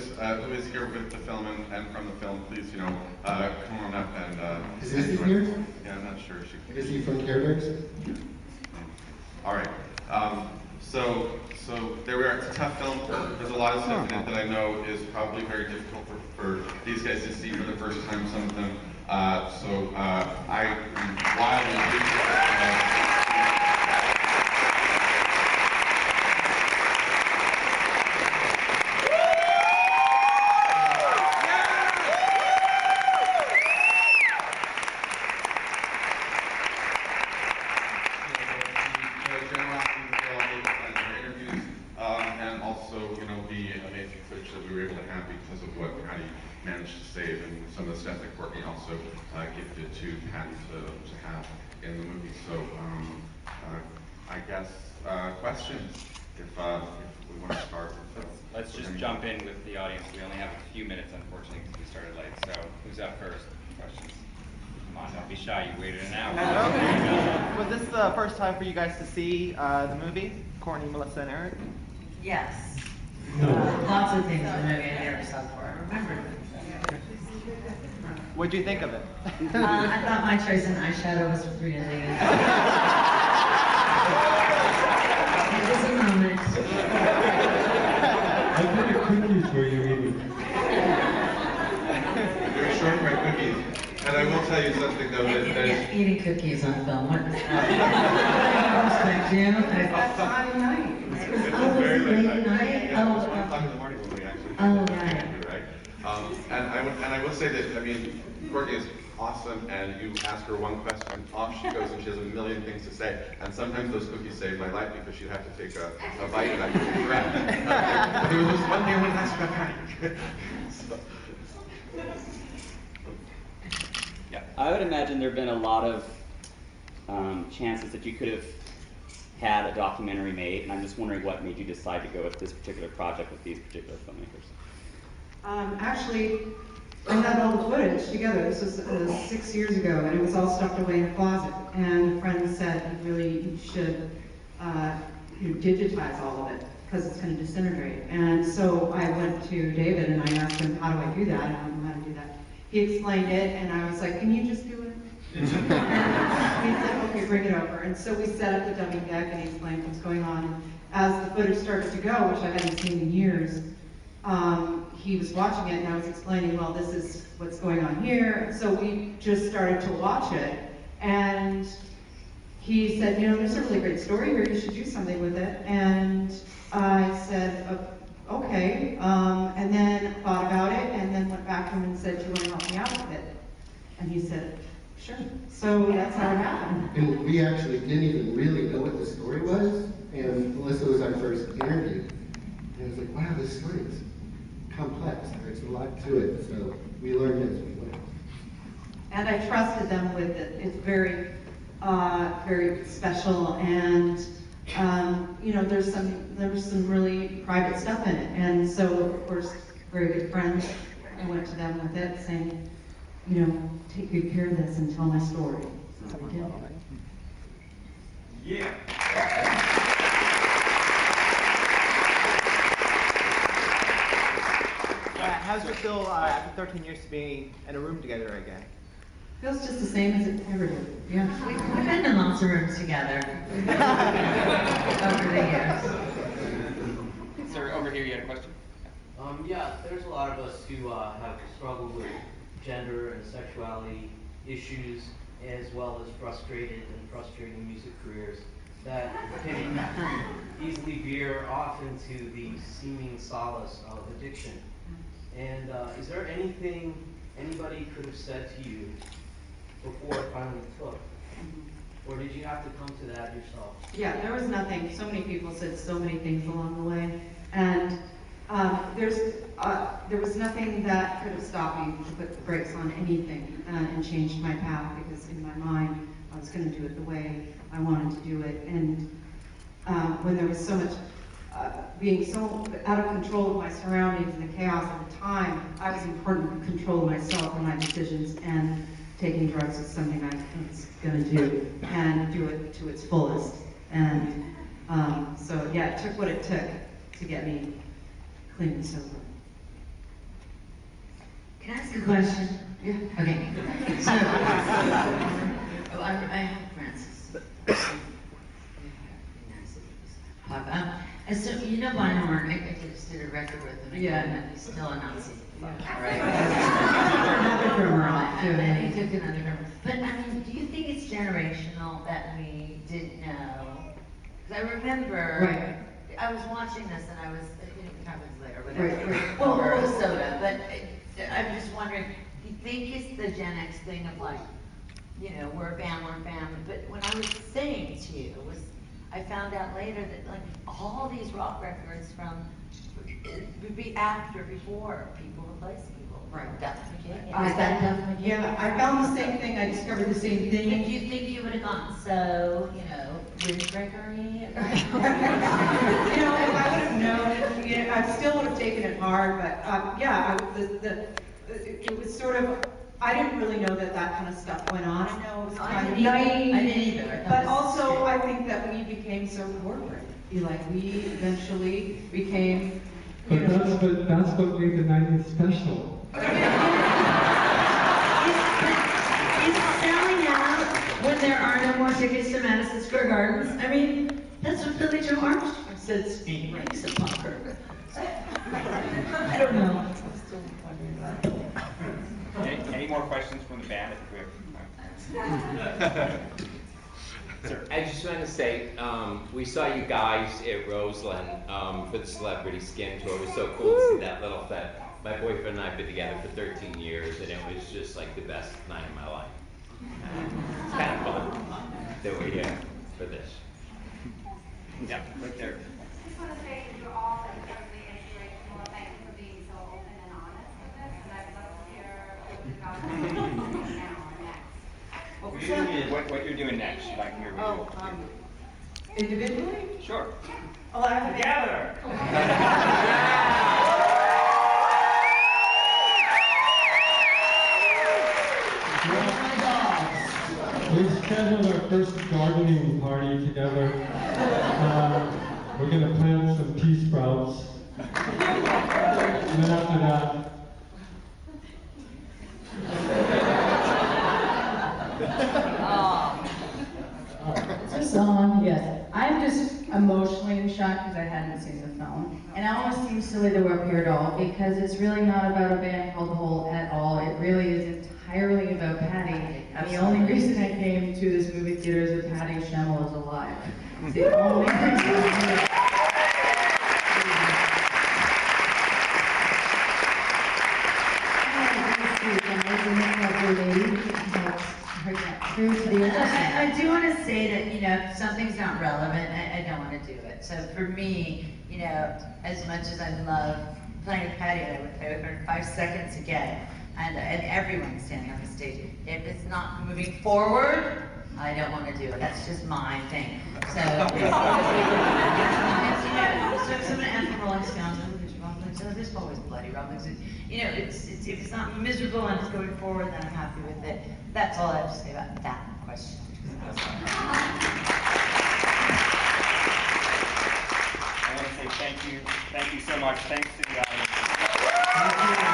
who is here with the film and from the film, please, come on up and. Is Izzy here? Yeah, I'm not sure. Is he from Care Bears? All right. So there we are. It's a tough film. There's a lot of stuff in it that I know is probably very difficult for these guys to see for the first time. Some of them. I am wildly. Because of what Patty managed to save and some of the stuff that Courtney also gifted to Patty to have in the movie. So I guess questions, if we want to start with Let's just jump in with the audience. We only have a few minutes, unfortunately, because we started late. So who's up first? Questions? Come on, don't be shy. You waited an hour. Was this the first time for you guys to see the movie, Courtney, Melissa, and Eric? Yes. Lots of things in the movie I never saw before. I remember. What'd you think of it? I thought my choice in eyeshadow was really good. It was a moment. I put the cookies for you, Amy. You're shortbread cookies. And I will tell you something though, that Eating cookies on film. What is that? Respect you. That's time night. Oh, very late late night? Yeah, it was 1 o'clock in the morning when we actually. Oh, right. Right. And I will say that, I mean, Courtney is awesome, and you ask her one question, off she goes, and she has a million things to say. And sometimes those cookies saved my life because she'd have to take a bite and I couldn't grab it. But there was just one thing I wouldn't ask about Patty. So. Yeah, I would imagine there have been a lot of chances that you could have had a documentary made, and I'm just wondering what made you decide to go with this particular project with these particular filmmakers. Actually, I had all the footage together. This was 6 years ago, and it was all stuffed away in a closet. And a friend said, you should digitize all of it, because it's going to disintegrate. And so I went to David and I asked him, how do I do that? I don't know how to do that. He explained it, and I was like, can you just do it? He said, okay, bring it over. And so we set up the dummy deck, and he explained what's going on. And as the footage started to go, which I hadn't seen in years, he was watching it, and I was explaining, well, this is what's going on here. So we just started to watch it, and he said, there's a really great story here, you should do something with it. And I said, okay, and then thought about it, and then went back to him and said, do you want to help me out with it? And he said, sure. So that's how it happened. And we actually didn't even really know what the story was, and Melissa was our first interview. And it was like, wow, this story is complex. There's a lot to it, so we learned as we went. And I trusted them with it. It's very, very special, and there was some really private stuff in it. And so, of course, very good friends. I went to them with it, saying, take good care of this and tell my story. So we did. Yeah. How's it feel after 13 years to be in a room together again? Feels just the same as it ever did. Yeah. We've been in lots of rooms together over the years. Sir, over here, you had a question? Yeah, there's a lot of us who have struggled with gender and sexuality issues, as well as frustrating music careers that can easily veer off into the seeming solace of addiction. And is there anything anybody could have said to you before it finally took? Or did you have to come to that yourself? Yeah, there was nothing. So many people said so many things along the way. And there was nothing that could have stopped me to put the brakes on anything and changed my path, because in my mind I was going to do it the way I wanted to do it. And when there was so much being so out of control of my surroundings and the chaos at the time, I was in control of myself and my decisions, and taking drugs was something I was going to do, and do it to its fullest. And so yeah, it took what it took to get me clean and sober. Can I ask a question? Yeah. Okay. So, I have Francis. Papa. And so, you know, Barnhorn, I just did a record with him. Yeah. And he's still a Nazi. Yeah. Right? Another drummer on it, too. And he took another drummer. But, I mean, do you think it's generational that we didn't know? Because I remember, Right. I was watching this and I was, happens later, whatever. Right. Over a soda, but I'm just wondering, do you think it's the Gen X thing of like, you know, we're a family, but when I was saying to you, I found out later that like all these rock records from, it would be after, before people replace people. Right. Duff McKagan. I- Is that Duff McKagan? Yeah, I found the same thing, I discovered the same But do thing. you think you would have gone so, you know, windbreakery? You know, if I would have known, you know, I still would have taken it hard, but, yeah, it was sort of, I didn't really know that that kind of stuff went on. I know it was I kind of didn't either. naive. I didn't either. I thought But it was also, strange. I think that we became so corporate. Like, we eventually became, you But know. that's what made the 90s special. He's selling out when there are no more tickets to Madison Square Gardens. I mean, that's what Billy Joe Armstrong said Stevie Rake's a punker. I don't know. I'm still wondering about that. Any more questions from the band? I think we have. Sir. I just want to say, we saw you guys at Roseland for the Celebrity Skin Tour. It was so cool to see that little thing. My boyfriend and I have been together for 13 years, and it was just like the best night of my life. It's kind of fun that we're here for this. Yeah, right there. I just want to say that you're all incredibly inspirational. Thank you for being so open and honest with this, and I'd love to hear what you guys are doing now or next. What you're doing next, you'd like to hear what you're doing. Individually? Sure. Oh, I have Together. We scheduled our first gardening party together. We're gonna plant some pea sprouts. And then after that, Is this on? Yes. I'm just emotionally in shock because I hadn't seen the film. And it almost seems silly that we're up here at all because it's really not about a band called Hole at all. It really is entirely about Patty. And the only reason I came to this movie theater is that Patty Schemmel is alive. It's the only reason I'm here. I do want to say that, you know, if something's not relevant, I don't want to do it. So for me, you know, as much as I love playing with Patty, I would play with her in 5 seconds again. And everyone's standing on the stage. If it's not moving forward, I don't want to do it. That's just my thing. So, you know, so if someone asks for Rolling Stones, there's always bloody rumblings. You know, if it's not miserable and it's going forward, then I'm happy with it. That's all I have to say about that question. I want to say thank you so much. Thanks to the audience.